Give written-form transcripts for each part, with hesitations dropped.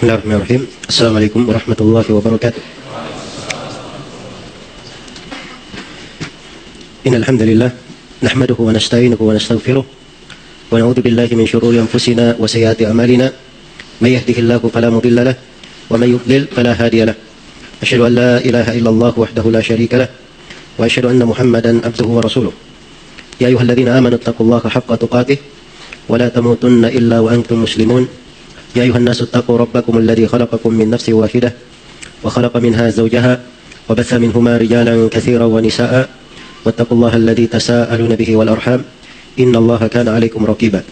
Bismillahirrahmanirrahim. Assalamualaikum warahmatullahi wabarakatuh. Innal hamdalillah nahmaduhu wa nasta'inuhu wa nastaghfiruh wa na'udzu billahi min shururi anfusina wa sayyiati a'malina may yahdihillahu fala mudilla lahu wa may yudlil fala hadiya lahu. Asyhadu an la ilaha illallah wahdahu la syarika lahu wa asyhadu anna Muhammadan abduhu wa rasuluh. Ya ayyuhalladzina amanu taqullaha haqqa tuqatih wa la tamutunna illa wa antum muslimun. يا أيها الناس اتقوا ربكم الذي خلقكم من نفس واحدة وخلق منها زوجها وبث منهما رجالا كثيرا ونساء واتقوا الله الذي تساءلون به والأرحام إن الله كان عليكم رقيبا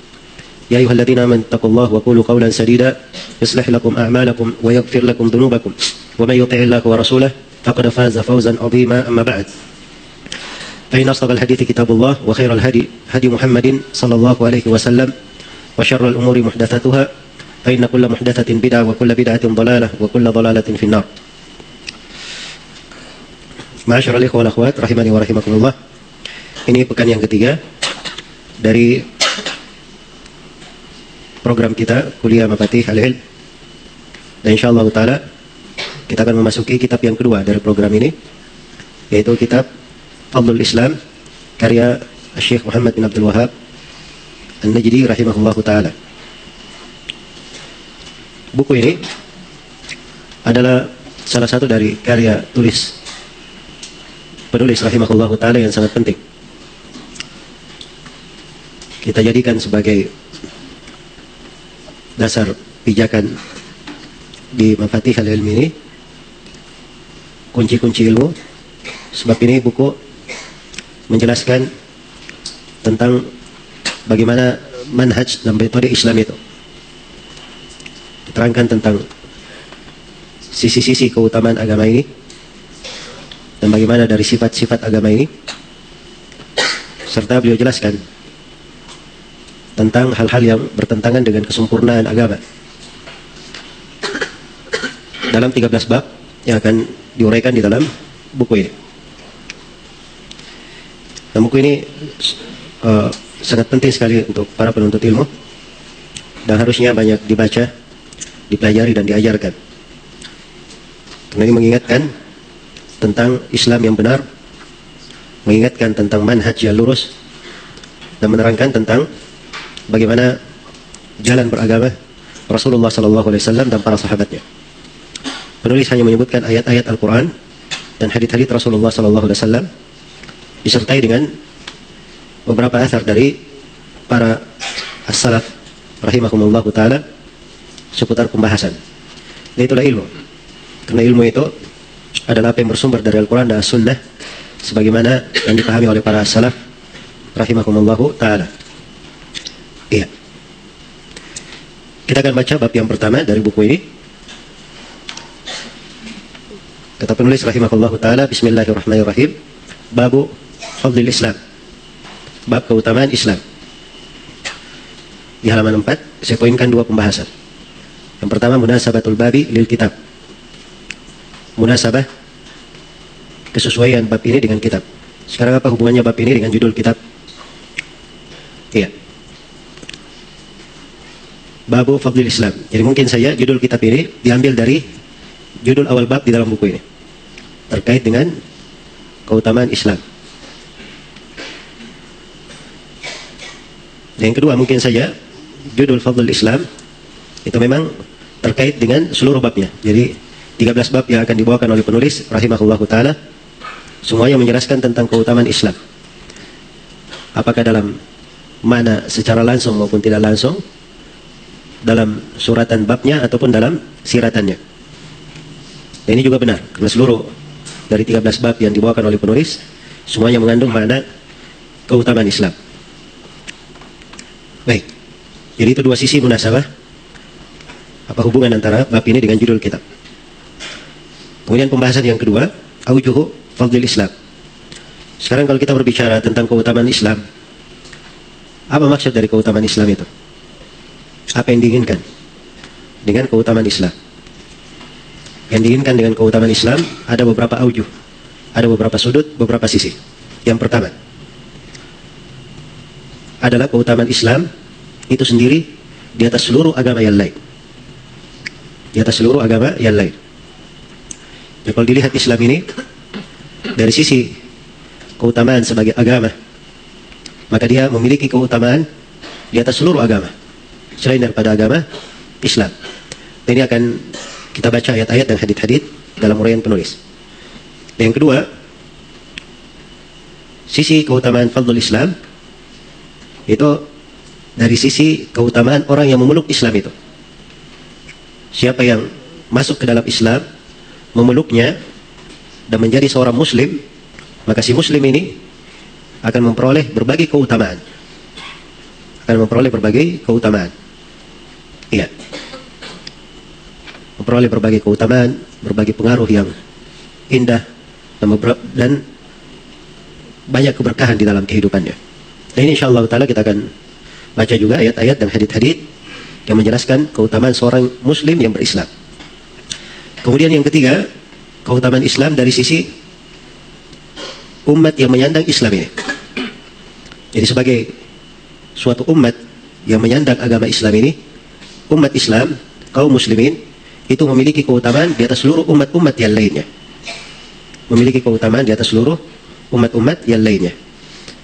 يا أيها الذين آمنوا اتقوا الله وقولوا قولا سديدا يصلح لكم أعمالكم ويغفر لكم ذنوبكم ومن يطع الله ورسوله فقد فاز فوزا عظيما. أما بعد فإن أصدق الحديث كتاب الله وخير الهدي هدي محمد صلى الله عليه وسلم وشر الأمور محدثاتها فإن كل محدثة بدعة وكل بدعة ضلالة وكل ضلالة في النار. Ma'asyiral ikhwah wal akhwat rahimani wa rahimakumullah. Ini pekan yang ketiga dari program kita kuliah Mafatih Al-Ilm. Dan insyaallah taala kita akan memasuki kitab yang kedua dari program ini, yaitu kitab Fadlul Islam karya Syekh Muhammad bin Abdul Wahhab An-Najdi rahimahullahu taala. Buku ini adalah salah satu dari karya penulis rahimahullahu ta'ala yang sangat penting. Kita jadikan sebagai dasar pijakan di Mafatih Al-Ilm ini, kunci-kunci ilmu. Sebab ini buku menjelaskan tentang bagaimana manhaj dan metode Islam itu, terangkan tentang sisi-sisi keutamaan agama ini dan bagaimana dari sifat-sifat agama ini, serta beliau jelaskan tentang hal-hal yang bertentangan dengan kesempurnaan agama dalam 13 bab yang akan diuraikan di dalam buku ini. Dan buku ini sangat penting sekali untuk para penuntut ilmu dan harusnya banyak dibaca, dipelajari dan diajarkan. Karena ini mengingatkan tentang Islam yang benar, mengingatkan tentang manhaj yang lurus, dan menerangkan tentang bagaimana jalan beragama Rasulullah SAW dan para sahabatnya. Penulis hanya menyebutkan ayat-ayat Al-Quran dan hadits-hadits Rasulullah SAW disertai dengan beberapa asar dari para as-salaf rahimahumullah ta'ala seputar pembahasan. Dan itulah ilmu. Karena ilmu itu adalah apa yang bersumber dari Al-Quran dan As-Sunnah sebagaimana yang dipahami oleh para salaf rahimahumullahu ta'ala. Iya. Kita akan baca bab yang pertama dari buku ini. Kata penulis rahimahullahu ta'ala, Bismillahirrahmanirrahim, Babu Fadlil Islam, bab keutamaan Islam. Di halaman 4 saya poinkan dua pembahasan. Yang pertama, munasabatul babi lil kitab. Munasabah, kesesuaian bab ini dengan kitab. Sekarang apa hubungannya bab ini dengan judul kitab? Iya. Babu Fadlil Islam. Jadi mungkin saja judul kitab ini diambil dari judul awal bab di dalam buku ini, terkait dengan keutamaan Islam. Dan yang kedua, mungkin saja judul Fadlul Islam itu memang terkait dengan seluruh babnya. Jadi 13 bab yang akan dibawakan oleh penulis rahimahullahu ta'ala semuanya menjelaskan tentang keutamaan Islam, apakah dalam makna secara langsung maupun tidak langsung, dalam suratan babnya ataupun dalam siratannya. Dan ini juga benar, karena seluruh dari 13 bab yang dibawakan oleh penulis semuanya mengandung makna keutamaan Islam. Baik, jadi itu dua sisi munasabah, apa hubungan antara bab ini dengan judul kitab. Kemudian pembahasan yang kedua, aujuhu fadlil Islam. Sekarang kalau kita berbicara tentang keutamaan Islam, apa maksud dari keutamaan Islam itu? Apa yang diinginkan dengan keutamaan Islam? Yang diinginkan dengan keutamaan Islam ada beberapa aujuh, ada beberapa sudut, beberapa sisi. Yang pertama adalah keutamaan Islam itu sendiri di atas seluruh agama yang lain. di atas seluruh agama yang lain. Jadi kalau dilihat Islam ini dari sisi keutamaan sebagai agama, maka dia memiliki keutamaan di atas seluruh agama selain daripada agama Islam. Dan ini akan kita baca ayat-ayat dan hadits-hadits dalam uraian penulis. Dan yang kedua, sisi keutamaan fadlul Islam itu dari sisi keutamaan orang yang memeluk Islam itu. Siapa yang masuk ke dalam Islam, memeluknya dan menjadi seorang muslim, maka si muslim ini akan memperoleh berbagai keutamaan. Iya. Memperoleh berbagai keutamaan, berbagai pengaruh yang indah dan banyak keberkahan di dalam kehidupannya. Dan ini insyaallah ta'ala kita akan baca juga ayat-ayat dan hadits-hadits yang menjelaskan keutamaan seorang muslim yang berislam. Kemudian yang ketiga, keutamaan Islam dari sisi umat yang menyandang Islam ini. Jadi sebagai suatu umat yang menyandang agama Islam ini, umat Islam, kaum muslimin, itu memiliki keutamaan di atas seluruh umat-umat yang lainnya. Memiliki keutamaan di atas seluruh umat-umat yang lainnya.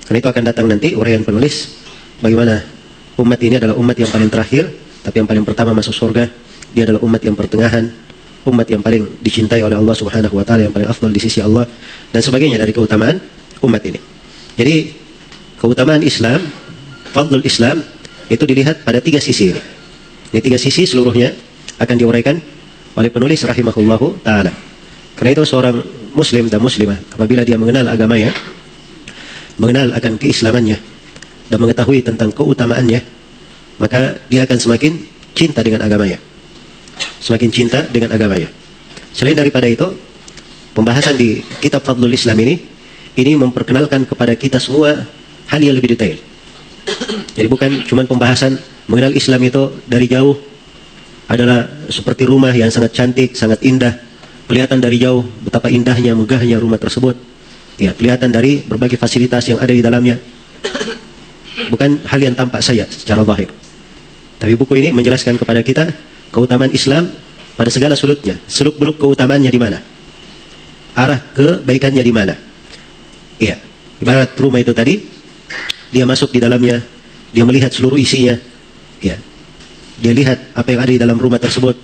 Karena itu akan datang nanti uraian penulis bagaimana umat ini adalah umat yang paling terakhir, tapi yang paling pertama masuk surga. Dia adalah umat yang pertengahan, umat yang paling dicintai oleh Allah Subhanahu wa taala, yang paling afdal di sisi Allah, dan sebagainya dari keutamaan umat ini. Jadi keutamaan Islam, fadlul Islam itu dilihat pada tiga sisi ini. Ini tiga sisi seluruhnya akan diuraikan oleh penulis rahimahullahu taala. Karena itu seorang muslim dan muslimah apabila dia mengenal agamanya, mengenal akan keislamannya dan mengetahui tentang keutamaannya, maka dia akan semakin cinta dengan agamanya. Semakin cinta dengan agamanya. Selain daripada itu, pembahasan di kitab Fadlul Islam ini memperkenalkan kepada kita semua hal yang lebih detail. Jadi bukan cuma pembahasan mengenal Islam itu dari jauh adalah seperti rumah yang sangat cantik, sangat indah. Kelihatan dari jauh betapa indahnya, megahnya rumah tersebut. Ya, kelihatan dari berbagai fasilitas yang ada di dalamnya. Bukan hal yang tampak saja secara zahir. Tapi buku ini menjelaskan kepada kita keutamaan Islam pada segala sudutnya. Seluk-beluk keutamaannya di mana? Arah kebaikannya di mana? Iya, ibarat rumah itu tadi, dia masuk di dalamnya, dia melihat seluruh isinya. Ya. Dia lihat apa yang ada di dalam rumah tersebut,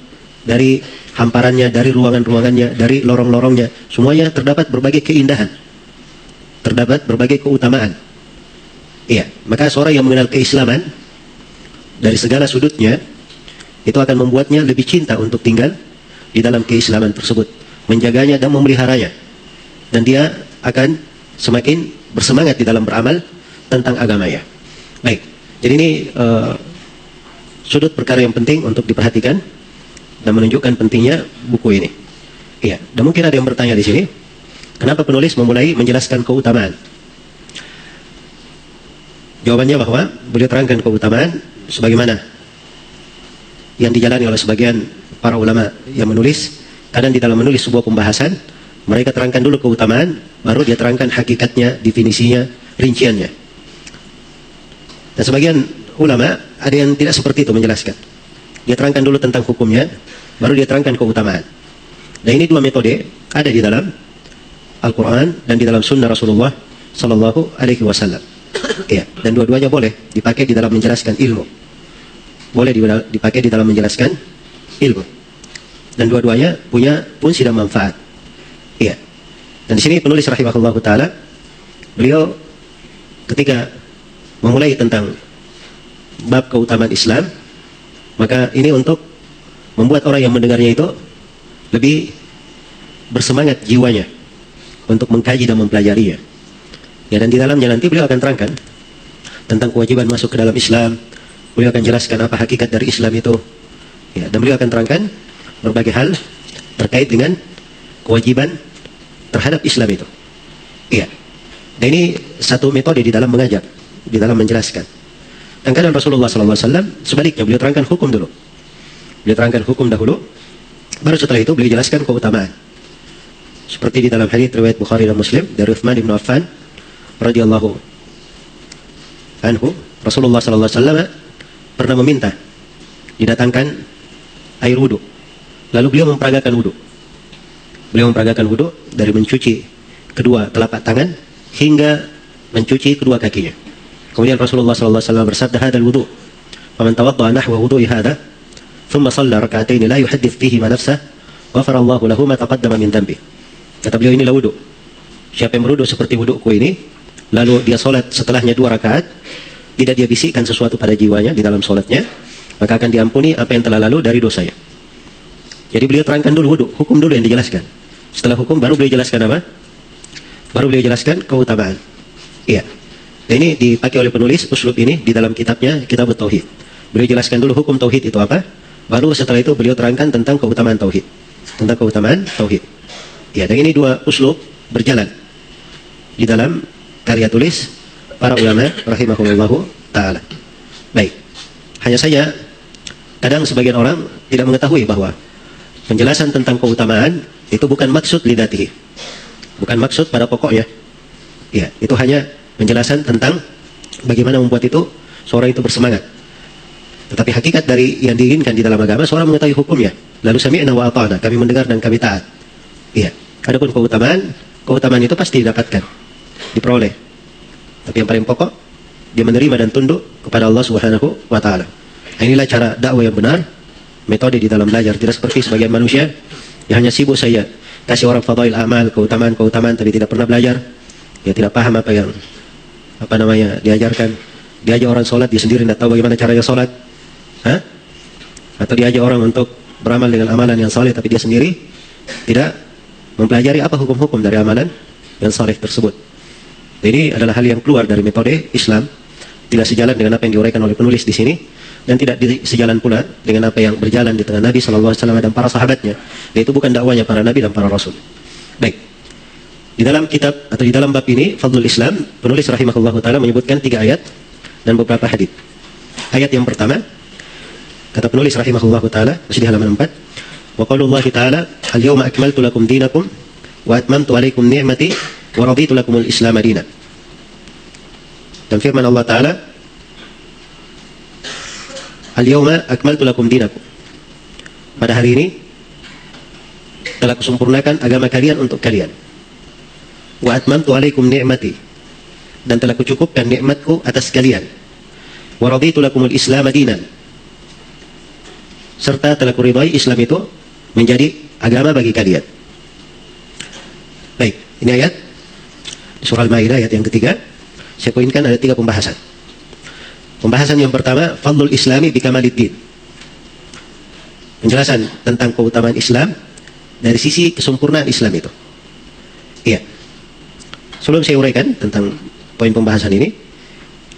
dari hamparannya, dari ruangan-ruangannya, dari lorong-lorongnya, semuanya terdapat berbagai keindahan, terdapat berbagai keutamaan. Iya, maka seorang yang mengenal keislaman dari segala sudutnya, itu akan membuatnya lebih cinta untuk tinggal di dalam keislaman tersebut, menjaganya dan memeliharanya, dan dia akan semakin bersemangat di dalam beramal tentang agamanya. Baik, jadi ini sudut perkara yang penting untuk diperhatikan dan menunjukkan pentingnya buku ini. Iya, dan mungkin ada yang bertanya di sini, kenapa penulis memulai menjelaskan keutamaan? Jawabannya bahwa beliau terangkan keutamaan sebagaimana yang dijalani oleh sebagian para ulama yang menulis. Kadang di dalam menulis sebuah pembahasan, mereka terangkan dulu keutamaan, baru dia terangkan hakikatnya, definisinya, rinciannya. Dan sebagian ulama ada yang tidak seperti itu menjelaskan. Dia terangkan dulu tentang hukumnya, baru dia terangkan keutamaan. Dan ini dua metode ada di dalam Al-Quran dan di dalam Sunnah Rasulullah Sallallahu Alaihi Wasallam. Ya, dan dua-duanya boleh dipakai di dalam menjelaskan ilmu. Boleh dipakai di dalam menjelaskan ilmu. Dan dua-duanya punya fungsi dan manfaat. Iya. Dan di sini penulis rahimahullah taala, beliau ketika memulai tentang bab keutamaan Islam, maka ini untuk membuat orang yang mendengarnya itu lebih bersemangat jiwanya untuk mengkaji dan mempelajarinya. Ya, dan di dalamnya nanti beliau akan terangkan tentang kewajiban masuk ke dalam Islam. Beliau akan jelaskan apa hakikat dari Islam itu. Ya, dan beliau akan terangkan berbagai hal terkait dengan kewajiban terhadap Islam itu. Iya. Dan ini satu metode di dalam mengajar, di dalam menjelaskan. Dan kadang Rasulullah SAW sebaliknya, beliau terangkan hukum dulu. Beliau terangkan hukum dahulu, baru setelah itu beliau jelaskan keutamaan. Seperti di dalam hadits riwayat Bukhari dan Muslim dari Uthman bin Affan radhiyallahu anhu, Rasulullah SAW pernah meminta didatangkan air wudu Lalu beliau memperagakan wudhu. Beliau memperagakan wudhu dari mencuci kedua telapak tangan hingga mencuci kedua kakinya. Kemudian Rasulullah SAW bersabda, "Hadzal wudhu, faman tawadda'a nahwa wudhu'i hadza, thumma shalla rak'ataini la yuhaddits fihi ma nafsah, ghafara Allahu lahu ma taqaddama min dhanbi." Kata beliau, inilah wudhu. Siapa yang berwudhu seperti wudhuku ini, lalu dia sholat setelahnya 2 rakaat, tidak dia bisikkan sesuatu pada jiwanya di dalam sholatnya, maka akan diampuni apa yang telah lalu dari dosanya. Jadi beliau terangkan dulu wudhu, hukum dulu yang dijelaskan. Setelah hukum baru beliau jelaskan apa? Baru beliau jelaskan keutamaan. Iya. Dan ini dipakai oleh penulis uslub ini di dalam kitabnya Kitab Tauhid. Beliau jelaskan dulu hukum tauhid itu apa, baru setelah itu beliau terangkan tentang keutamaan tauhid. Tentang keutamaan tauhid. Iya, dan ini 2 uslub berjalan di dalam karya tulis para ulama rahimahumullahu ta'ala. Baik. Hanya saja kadang sebagian orang tidak mengetahui bahwa penjelasan tentang keutamaan itu bukan maksud lidatihi, bukan maksud pada pokoknya. Ya, itu hanya penjelasan tentang bagaimana membuat itu seorang itu bersemangat. Tetapi hakikat dari yang diinginkan di dalam agama, seorang mengetahui hukumnya. Lalu sami'na wa ata'na, kami mendengar dan kami taat. Iya. Adapun keutamaan itu pasti didapatkan, diperoleh. Tapi yang paling pokok, dia menerima dan tunduk kepada Allah Subhanahu wa taala. Nah, inilah cara dakwah yang benar, metode di dalam belajar. Tidak seperti sebagian manusia yang hanya sibuk saja kasih orang fadail amal, keutamaan tapi tidak pernah belajar. Dia tidak paham apa yang diajarkan. Dia ajak orang sholat, dia sendiri tidak tahu bagaimana caranya sholat. Atau dia ajak orang untuk beramal dengan amalan yang saleh, tapi dia sendiri tidak mempelajari apa hukum-hukum dari amalan yang saleh tersebut. Ini adalah hal yang keluar dari metode Islam, tidak sejalan dengan apa yang diuraikan oleh penulis di sini, dan tidak sejalan pula dengan apa yang berjalan di tengah Nabi SAW dan para sahabatnya. Dan itu bukan dakwanya para Nabi dan para Rasul. Baik. Di dalam kitab atau di dalam bab ini, Fadlul Islam, penulis rahimahullah ta'ala menyebutkan 3 ayat dan beberapa hadits. Ayat yang pertama, kata penulis rahimahullah ta'ala, masih di halaman 4, wa qaulullahi ta'ala, al-yawma akmaltu lakum dinakum wa atmamtu alaikum ni'mati wa raditu lakumul islam dinan. Dan firman Allah Ta'ala, al-yawma akmaltu lakum dinakum, pada hari ini telah kusempurnakan agama kalian untuk kalian. Wa atmamtu alaikum ni'mati, dan telah kucukupkan nikmatku atas kalian. Wa raditu lakumul islam dinan, serta telah kuridai Islam itu menjadi agama bagi kalian. Baik, ini ayat surah Al-Maidah, ayat yang ketiga. Saya poinkan ada 3 pembahasan. Pembahasan yang pertama, Fadlul Islami bikamaluddin, penjelasan tentang keutamaan Islam dari sisi kesempurnaan Islam itu. Iya. Sebelum saya uraikan tentang poin pembahasan ini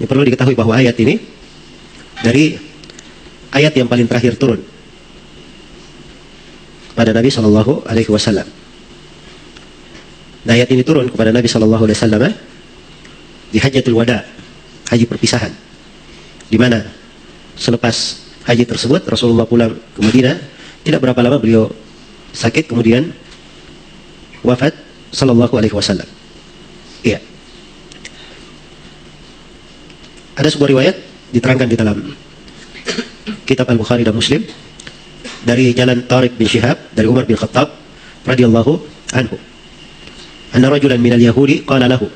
perlu diketahui bahwa ayat ini dari ayat yang paling terakhir turun pada Nabi Shallallahu Alaihi Wasallam. Nah, ayat ini turun kepada Nabi Shallallahu Alaihi Wasallam di Hajjatul Wada, haji perpisahan, di mana selepas haji tersebut Rasulullah pulang ke Madinah. Tidak berapa lama beliau sakit, kemudian wafat Shallallahu Alaihi Wasallam. Iya. Ada sebuah riwayat diterangkan di dalam kitab Al-Bukhari dan Muslim dari jalan Tariq bin Syihab dari Umar bin Khattab radhiyallahu anhu. Anna rajulan minal Yahudi qala lahu,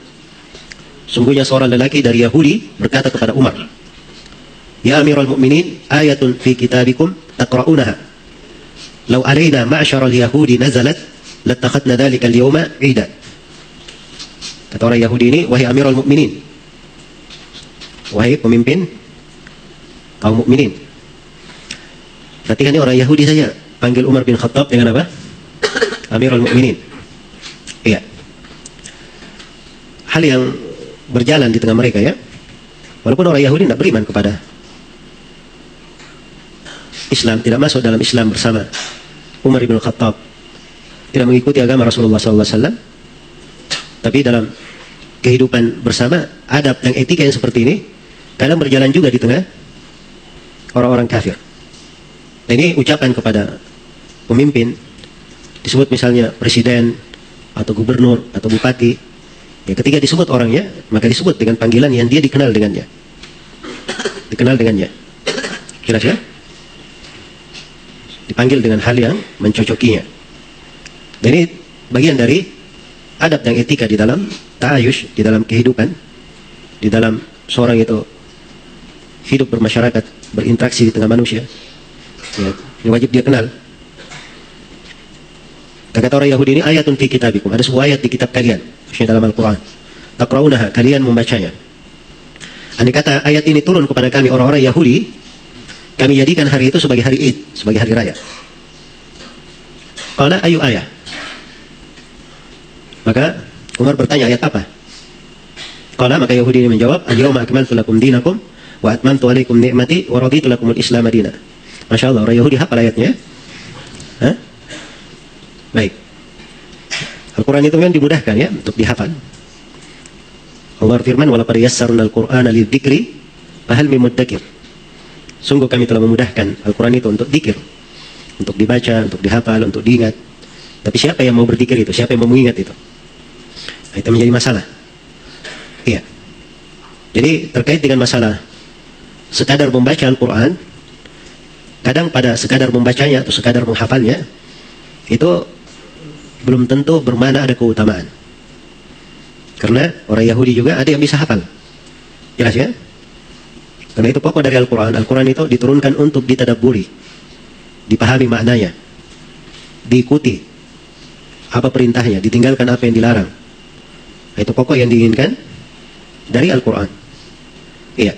sungguhnya seorang lelaki dari Yahudi berkata kepada Umar, ya Amirul Mukminin, ayatun fi kitabikum taqra'unaha, law alaina ma'syaral Yahudi nazalat lattakhadna dzalika al-yawma 'idan. Kata orang Yahudi ini, wahai Amirul Mukminin, wahai pemimpin kaum mukminin. Perhatikan ini orang Yahudi saja panggil Umar bin Khattab dengan apa? Amirul Mukminin. Iya. Hal yang berjalan di tengah mereka, ya. Walaupun orang Yahudi tidak beriman kepada Islam, tidak masuk dalam Islam bersama Umar bin Khattab, tidak mengikuti agama Rasulullah SAW, tapi dalam kehidupan bersama, adab dan etika yang seperti ini kadang berjalan juga di tengah orang-orang kafir. Dan ini ucapan kepada pemimpin, disebut misalnya presiden atau gubernur atau bupati, ya, ketika disebut orangnya maka disebut dengan panggilan yang dia dikenal dengannya, dipanggil dengan hal yang mencocokinya. Dan ini bagian dari adab dan etika di dalam ta'ayush, di dalam kehidupan, di dalam seorang itu hidup bermasyarakat, berinteraksi di tengah manusia. Ya, yang wajib dia kenal. Kata orang Yahudi ini, ayatun fi kitabikum, ada sebuah ayat di kitab kalian, maksudnya dalam Al-Quran. Taqra'unaha, kalian membacanya. Andai kata ayat ini turun kepada kami orang-orang Yahudi, kami jadikan hari itu sebagai hari Id, sebagai hari raya. Qala ayu ayat. Maka Umar bertanya, ayat apa? Qala, maka Yahudi ini menjawab, al-yawma akmaltu lakum dinakum wa atmamtu alaikum ni'mati wa raditu lakumul Islam madina. Masya Allah, orang Yahudi hafal ayatnya. Hah? Baik. Al-Quran itu kan dimudahkan ya untuk dihafal. Allah firman, walaqad yassarna al-Qur'ana lidzikri fahal min muddakir. Sungguh kami telah memudahkan Al-Quran itu untuk dzikir, untuk dibaca, untuk dihafal, untuk diingat. Tapi siapa yang mau berzikir itu? Siapa yang mau mengingat itu? Nah, itu menjadi masalah. Iya. Jadi terkait dengan masalah sekadar membaca Al-Quran, kadang pada sekadar membacanya atau sekadar menghafalnya, itu belum tentu bermakna ada keutamaan. Karena orang Yahudi juga ada yang bisa hafal. Jelas ya? Karena itu pokok dari Al-Quran. Al-Quran itu diturunkan untuk ditadabburi, dipahami maknanya, diikuti apa perintahnya, ditinggalkan apa yang dilarang. Itu pokok yang diinginkan dari Al-Quran. Iya.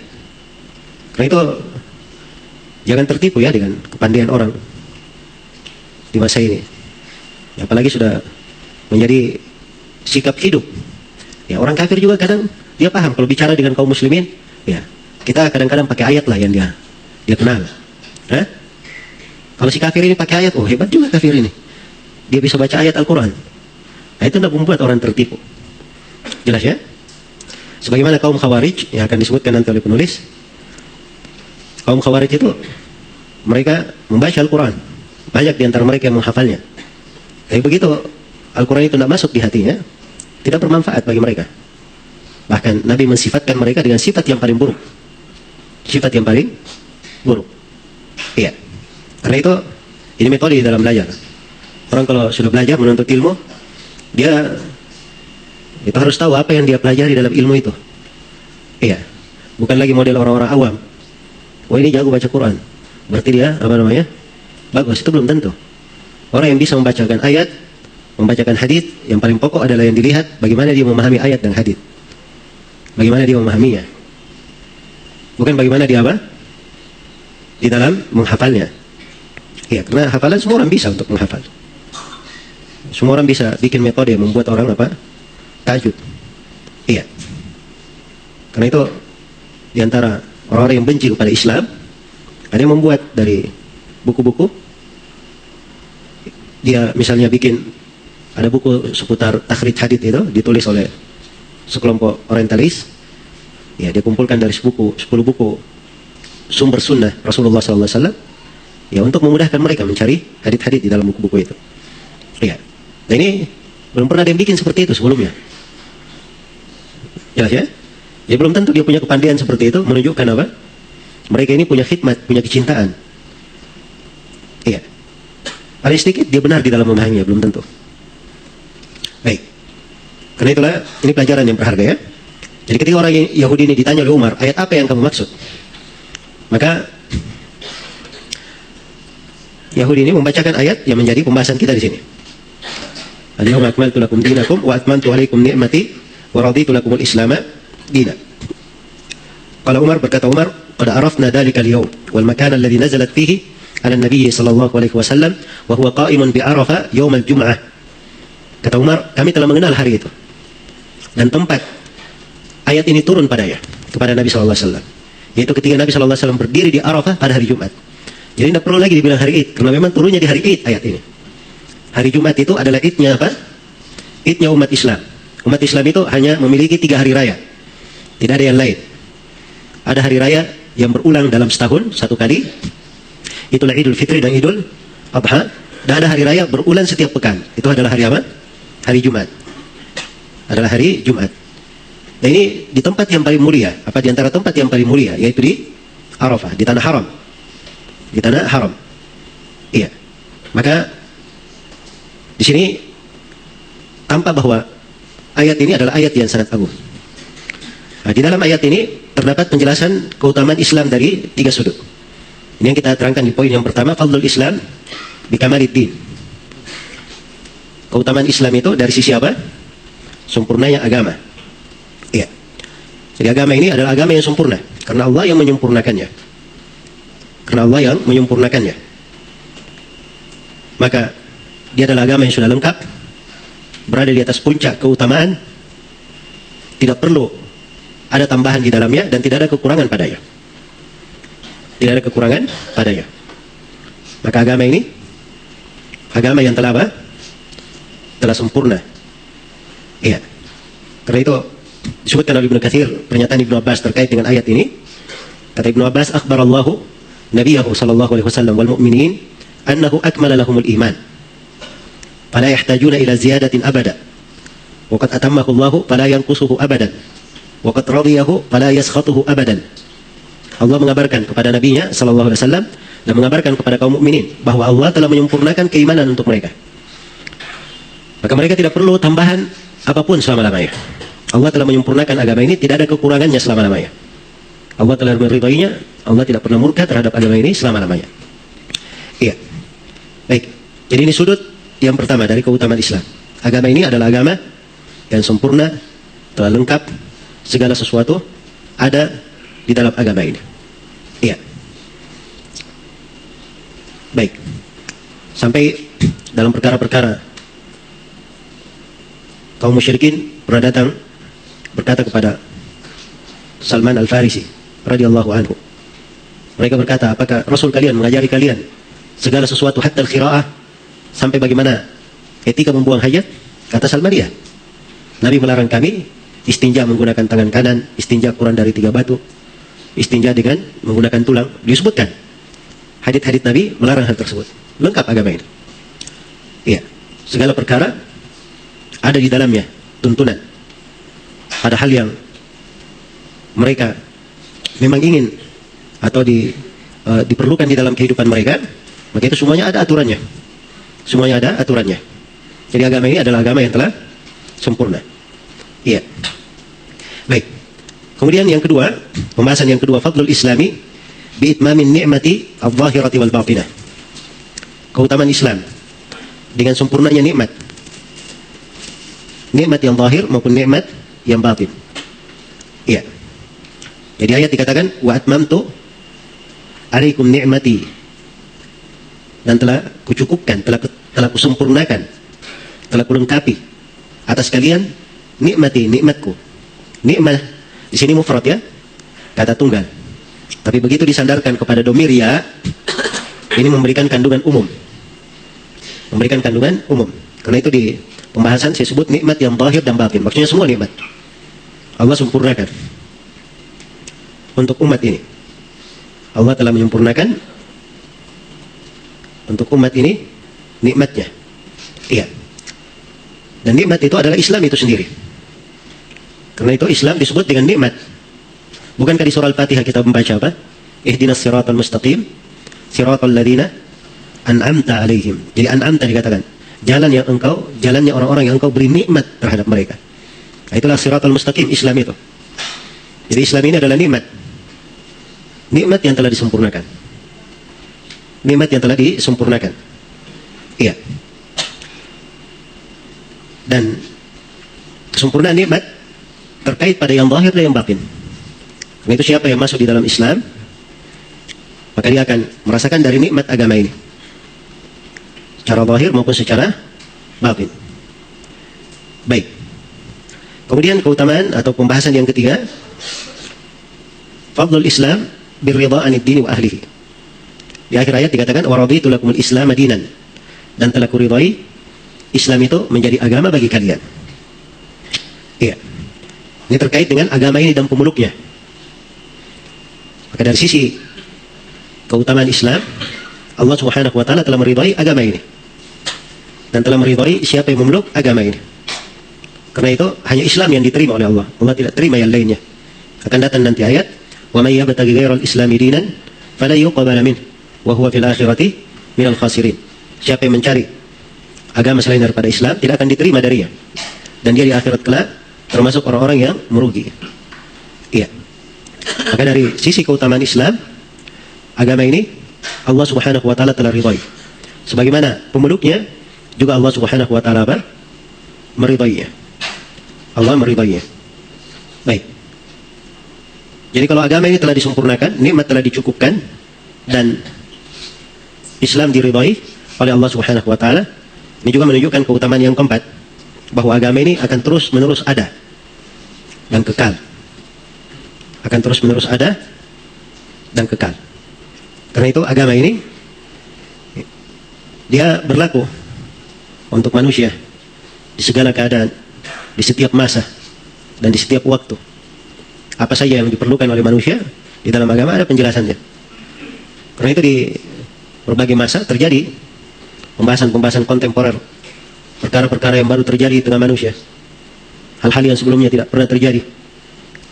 Karena itu jangan tertipu ya dengan kepandaian orang di masa ini. Ya, apalagi sudah menjadi sikap hidup. Ya, orang kafir juga kadang dia paham kalau bicara dengan kaum muslimin, ya kita kadang-kadang pakai ayat lah yang dia kenal. Hah? Kalau si kafir ini pakai ayat, oh hebat juga kafir ini. Dia bisa baca ayat Al-Quran. Nah, itu tidak membuat orang tertipu. Jelas ya? Sebagaimana kaum Khawarij yang akan disebutkan nanti oleh penulis. Kaum Khawarij itu mereka membaca Al-Quran. Banyak di antara mereka yang menghafalnya. Tapi begitu Al-Quran itu tidak masuk di hatinya, tidak bermanfaat bagi mereka. Bahkan Nabi mensifatkan mereka dengan sifat yang paling buruk. Sifat yang paling buruk. Iya. Karena itu, ini metode di dalam belajar. Orang kalau sudah belajar menuntut ilmu, dia itu harus tahu apa yang dia pelajari dalam ilmu itu. Iya. Bukan lagi model orang-orang awam. Oh ini jago baca Quran, berarti dia apa namanya? Bagus. Itu belum tentu. Orang yang bisa membacakan ayat, membacakan hadis, yang paling pokok adalah yang dilihat bagaimana dia memahami ayat dan hadis. Bagaimana dia memahaminya. Bukan bagaimana dia apa? Di dalam menghafalnya. Ya, karena hafalan semua orang bisa untuk menghafal. Semua orang bisa bikin metode yang membuat orang apa? Tajud. Iya. Karena itu di antara orang-orang yang benci kepada Islam, ada yang membuat dari buku-buku. Dia misalnya bikin ada buku seputar takhrij hadits itu ditulis oleh sekelompok orientalis. Ya, dia kumpulkan dari 10 buku sumber sunnah Rasulullah SAW. Ya, untuk memudahkan mereka mencari hadits-hadits di dalam buku-buku itu. Ya. Dan ini belum pernah dia bikin seperti itu sebelumnya. Jelas ya? Ya belum tentu dia punya kepandaian seperti itu, menunjukkan apa? Mereka ini punya khidmat, punya kecintaan. Iya. Paling sedikit dia benar di dalam memahaminya, belum tentu. Baik. Karena itulah ini pelajaran yang berharga ya. Jadi ketika orang Yahudi ini ditanya oleh Umar, ayat apa yang kamu maksud? Maka Yahudi ini membacakan ayat yang menjadi pembahasan kita di sini. Al-yawma akmaltu lakum dinakum wa atmamtu alaikum ni'mati wa raditu lakumul Islama dina. Qala Umar, berkata Umar, qad arafna dhalika al-yawm wal makan alladhi nazalat fihi ala an-nabiy sallallahu alaihi wasallam wa huwa qa'imun bi Arafah yawm al-jum'ah. Kata Umar, kami telah mengenal hari itu dan tempat ayat ini turun padanya kepada Nabi sallallahu alaihi wasallam, yaitu ketika Nabi sallallahu alaihi wasallam berdiri di Arafah pada hari Jumat. Jadi tidak perlu lagi dibilang hari Id, karena memang turunnya di hari Id ayat ini. Hari Jumat itu adalah Idnya apa? Idnya umat Islam. Umat Islam itu hanya memiliki 3 hari raya, tidak ada yang lain. Ada hari raya yang berulang dalam setahun 1 kali, itulah Idul Fitri dan Idul Adha. Dan ada hari raya berulang setiap pekan, itu adalah hari apa? Hari Jumat. Adalah hari Jumat. Dan ini di tempat yang paling mulia, apa di antara tempat yang paling mulia, yaitu di Arafah, di tanah haram. Di tanah haram. Iya. Maka di sini tampak bahwa ayat ini adalah ayat yang sangat agung. Nah, di dalam ayat ini terdapat penjelasan keutamaan Islam dari 3 sudut. Ini yang kita terangkan di poin yang pertama, fadlul Islam bikamaluddin. Keutamaan Islam itu dari sisi apa? Sempurnanya agama. Iya. Jadi agama ini adalah agama yang sempurna karena Allah yang menyempurnakannya. Karena Allah yang menyempurnakannya. Maka dia adalah agama yang sudah lengkap, berada di atas puncak keutamaan, tidak perlu ada tambahan di dalamnya dan tidak ada kekurangan padanya. Tidak ada kekurangan padanya. Maka agama ini agama yang telah apa? Telah sempurna. Iya. Karena itu disebutkan oleh Ibnu Katsir pernyataan Ibnu Abbas terkait dengan ayat ini. Kata Ibnu Abbas, akhbarallahu nabiyahu sallallahu alaihi wasallam wal mu'minin annahu akmala lahumul iman. Fala yahtajuna ila ziyadatin abada. Wa qad atammahu Allahu fala yanqusuhu abadan. Wa qad radiyahu fala yaskhatuhu abadan. Allah mengabarkan kepada nabinya sallallahu alaihi wasallam dan mengabarkan kepada kaum mukminin bahwa Allah telah menyempurnakan keimanan untuk mereka. Maka mereka tidak perlu tambahan apapun selama-lamanya. Allah telah menyempurnakan agama ini, tidak ada kekurangannya selama-lamanya. Allah telah meridainya, Allah tidak pernah murka terhadap agama ini selama-lamanya. Iya. Baik. Jadi ini sudut yang pertama dari keutamaan Islam. Agama ini adalah agama yang sempurna, telah lengkap, segala sesuatu ada di dalam agama ini. Iya. Baik. Sampai dalam perkara-perkara kaum musyrikin pernah datang berkata kepada Salman Al-Farisi radhiyallahu anhu. Mereka berkata, apakah Rasul kalian mengajari kalian segala sesuatu hatta al-qiraah, sampai bagaimana etika membuang hajat? Kata Salman, iya. Nabi melarang kami istinja menggunakan tangan kanan, istinja kurang dari 3 batu, istinja dengan menggunakan tulang. Disebutkan hadits-hadits Nabi melarang hal tersebut. Lengkap agama ini. Iya. Segala perkara ada di dalamnya tuntunan pada hal yang mereka memang ingin atau diperlukan di dalam kehidupan mereka, maka itu semuanya ada aturannya. Semuanya ada aturannya. Jadi agama ini adalah agama yang telah sempurna. Iya. Baik. Kemudian yang kedua, pembahasan yang kedua, fadlul Islami bi itmamin ni'mati adh-dhahirati wal batinah. Keutamaan Islam dengan sempurnanya nikmat. Nikmat yang zahir maupun nikmat yang batin. Iya. Jadi ayat dikatakan wa atmamtu alaikum ni'mati, dan telah kucukupkan, telah kusempurnakan, telah kulengkapi atas kalian nikmati, nikmatku. Nikmat di sini mufrad ya, kata tunggal. Tapi begitu disandarkan kepada dhamir ya, ini memberikan kandungan umum. Memberikan kandungan umum. Karena itu di pembahasan saya sebut nikmat yang zahir dan batin. Maksudnya semua nikmat Allah sempurnakan untuk umat ini. Allah telah menyempurnakan untuk umat ini nikmatnya. Iya. Dan nikmat itu adalah Islam itu sendiri. Karena itu Islam disebut dengan nikmat. Bukankah di surah Al-Fatihah kita membaca apa? Ihdinas siratal mustaqim, siratal ladzina an'amta alaihim. Jadi an'amta dikatakan jalan yang engkau, jalannya orang-orang yang engkau beri nikmat terhadap mereka. Nah, itulah siratal mustaqim Islam itu. Jadi Islam ini adalah nikmat. Nikmat yang telah disempurnakan. Nikmat yang telah disempurnakan. Iya. Dan kesempurnaan nikmat terkait pada yang zahir dan yang batin. Karena itu siapa yang masuk di dalam Islam, maka dia akan merasakan dari nikmat agama ini, secara zahir maupun secara batin. Baik. Kemudian keutamaan atau pembahasan yang ketiga, fadlul Islam birridha 'anid dini wa ahlihi. Di akhir ayat dikatakan wa raditu lakumul Islam dinan, dan telah kuridai Islam itu menjadi agama bagi kalian. Iya. Ini terkait dengan agama ini dan pemeluknya. Maka dari sisi keutamaan Islam, Allah Subhanahu wa taala telah meridai agama ini. Dan telah meridai siapa yang memeluk agama ini. Karena itu hanya Islam yang diterima oleh Allah. Allah tidak terima yang lainnya. Akan datang nanti ayat, "Wa may yabtaghi ghairal islami dinan fala yuqbala minhu wa huwa fil akhirati minal khasirin." siapa yang mencari agama selain daripada Islam tidak akan diterima darinya, dan dia di akhirat kelak termasuk orang-orang yang merugi. Iya. Maka dari sisi keutamaan Islam, agama ini Allah Subhanahu wa taala telah ridhai. Sebagaimana pemeluknya juga Allah Subhanahu wa taala meridainya. Allah meridainya. Baik. Jadi kalau agama ini telah disempurnakan, nikmat telah dicukupkan, dan Islam diridai oleh Allah Subhanahu wa taala, ini juga menunjukkan keutamaan yang keempat, bahwa agama ini akan terus-menerus ada dan kekal. Akan terus-menerus ada dan kekal. Karena itu agama ini dia berlaku untuk manusia di segala keadaan, di setiap masa, dan di setiap waktu. Apa saja yang diperlukan oleh manusia di dalam agama ada penjelasannya. Karena itu di berbagai masa terjadi pembahasan-pembahasan kontemporer, perkara-perkara yang baru terjadi di tengah manusia, hal-hal yang sebelumnya tidak pernah terjadi.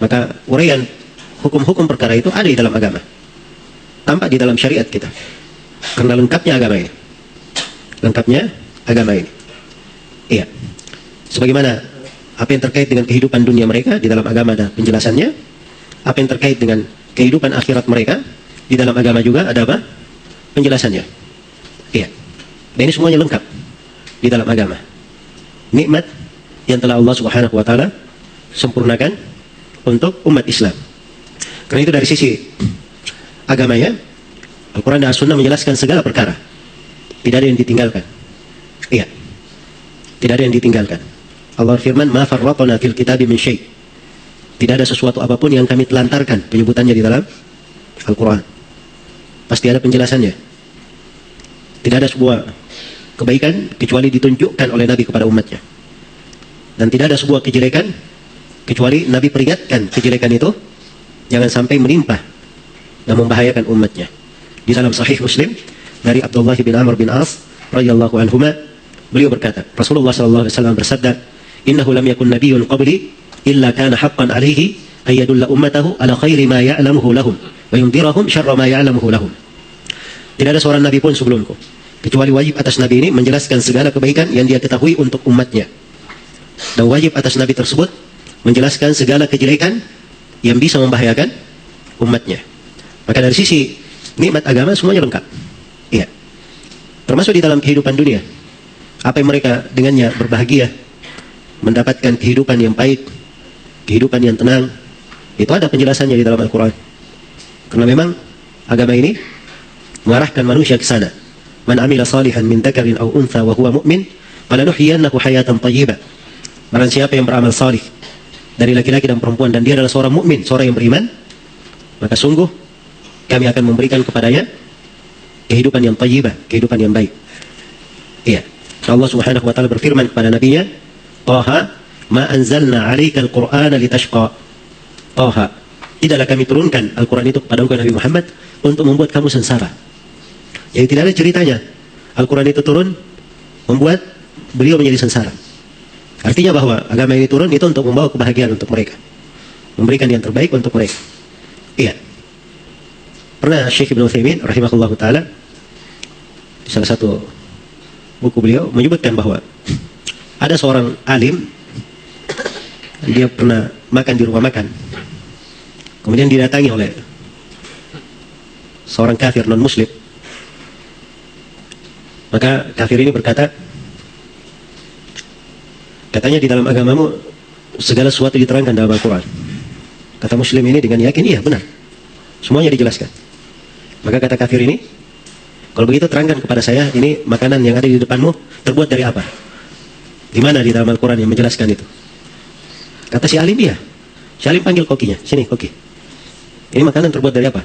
Maka uraian hukum-hukum perkara itu ada di dalam agama, tampak di dalam syariat kita. Karena lengkapnya agama ini, lengkapnya agama ini. Iya. Sebagaimana apa yang terkait dengan kehidupan dunia mereka di dalam agama ada penjelasannya. Apa yang terkait dengan kehidupan akhirat mereka di dalam agama juga ada apa? Penjelasannya. Iya. Dan ini semuanya lengkap di dalam agama. Nikmat yang telah Allah Subhanahu wa taala sempurnakan untuk umat Islam. Karena itu dari sisi agamanya, Al-Quran dan As-Sunnah menjelaskan segala perkara. Tidak ada yang ditinggalkan. Iya. Tidak ada yang ditinggalkan. Allah firman, "Ma farratna fil kitabi min syai'." Tidak ada sesuatu apapun yang kami telantarkan penyebutannya di dalam Al-Quran. Pasti ada penjelasannya. Tidak ada sebuah kebaikan kecuali ditunjukkan oleh Nabi kepada umatnya. Dan tidak ada sebuah kejelekan kecuali Nabi peringatkan kejelekan itu jangan sampai menimpa dan membahayakan umatnya. Di dalam Sahih Muslim dari Abdullah bin Amr bin As radhiyallahu anhuma, beliau berkata, Rasulullah sallallahu alaihi wasallam bersabda, "Innahu lam yakun nabiyyun qabli illa kana haqqan alaihi ay yadulla ummatahu ala khairi ma ya'lamuhu lahum wa yundirahum syarra ma ya'lamuhu lahum." Tidak ada seorang nabi pun sebelumku kecuali wajib atas nabi ini menjelaskan segala kebaikan yang dia ketahui untuk umatnya, dan wajib atas nabi tersebut menjelaskan segala kejelekan yang bisa membahayakan umatnya. Maka dari sisi nikmat agama semuanya lengkap. Iya. Termasuk di dalam kehidupan dunia. Apa yang mereka dengannya berbahagia, mendapatkan kehidupan yang baik, kehidupan yang tenang, itu ada penjelasannya di dalam Al-Quran. Karena memang agama ini mengarahkan manusia ke sana. Man amila salihan min dzakarin aw untha wa huwa mu'min falanuhyiyannahu hayatan thayyibah. Barang siapa yang beramal salih dari laki-laki dan perempuan dan dia adalah seorang mukmin, seorang yang beriman, maka sungguh kami akan memberikan kepadanya kehidupan yang thayyibah, kehidupan yang baik. Iya. Allah Subhanahu wa taala berfirman kepada nabinya, "Taha, ma anzalna 'alaikal Qur'ana litashqa." Taha, tidaklah kami turunkan Al-Quran itu kepada engkau Nabi Muhammad untuk membuat kamu sengsara. Jadi tidak ada ceritanya Al-Quran itu turun membuat beliau menjadi sengsara. Artinya bahwa agama ini turun itu untuk membawa kebahagiaan untuk mereka, memberikan yang terbaik untuk mereka. Iya. Pernah Syekh Ibn Utsaimin rahimahullahu taala di salah satu buku beliau menyebutkan bahwa ada seorang alim, dia pernah makan di rumah makan, kemudian didatangi oleh seorang kafir non muslim. Maka kafir ini berkata, katanya di dalam agamamu segala sesuatu diterangkan dalam Al-Quran. Kata muslim ini dengan yakin, iya benar, semuanya dijelaskan. Maka kata kafir ini, kalau begitu terangkan kepada saya, ini makanan yang ada di depanmu terbuat dari apa? Di mana di dalam Al-Quran yang menjelaskan itu? Kata si alim, iya. Si alim panggil kokinya, sini koki, ini makanan terbuat dari apa?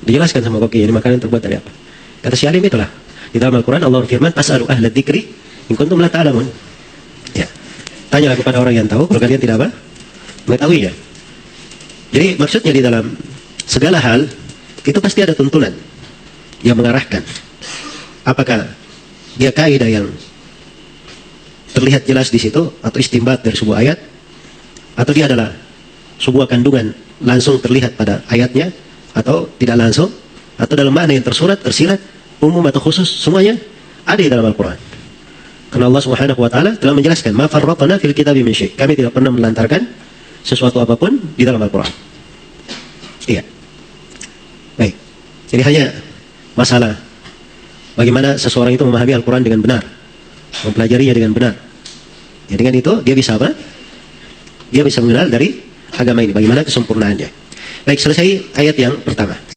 Dijelaskan sama koki, ini makanan terbuat dari apa? Kata si alim, itulah di dalam Al-Quran Allah berfirman, "Fas'alu ahla dzikri in kuntum la ta'lamun." Ya, tanyalah kepada orang yang tahu kalau kalian tidak apa? Mengetahui ya. Jadi maksudnya di dalam segala hal itu pasti ada tuntunan yang mengarahkan. Apakah dia kaidah yang terlihat jelas di situ atau istinbat dari sebuah ayat, atau dia adalah sebuah kandungan langsung terlihat pada ayatnya, atau tidak langsung, atau dalam makna yang tersurat, tersirat, umum atau khusus, semuanya Ada di dalam Al-Quran. Karena Allah Subhanahu wa taala telah menjelaskan, "Ma farratna fil kitabi min syai'." Kami tidak pernah melantarkan sesuatu apapun di dalam Al-Quran. Iya. Baik. Jadi hanya masalah bagaimana seseorang itu memahami Al-Quran dengan benar, mempelajarinya dengan benar. Ya, dengan itu dia bisa apa? Dia bisa mengenal dari agama ini, bagaimana kesempurnaannya. Baik, selesai ayat yang pertama.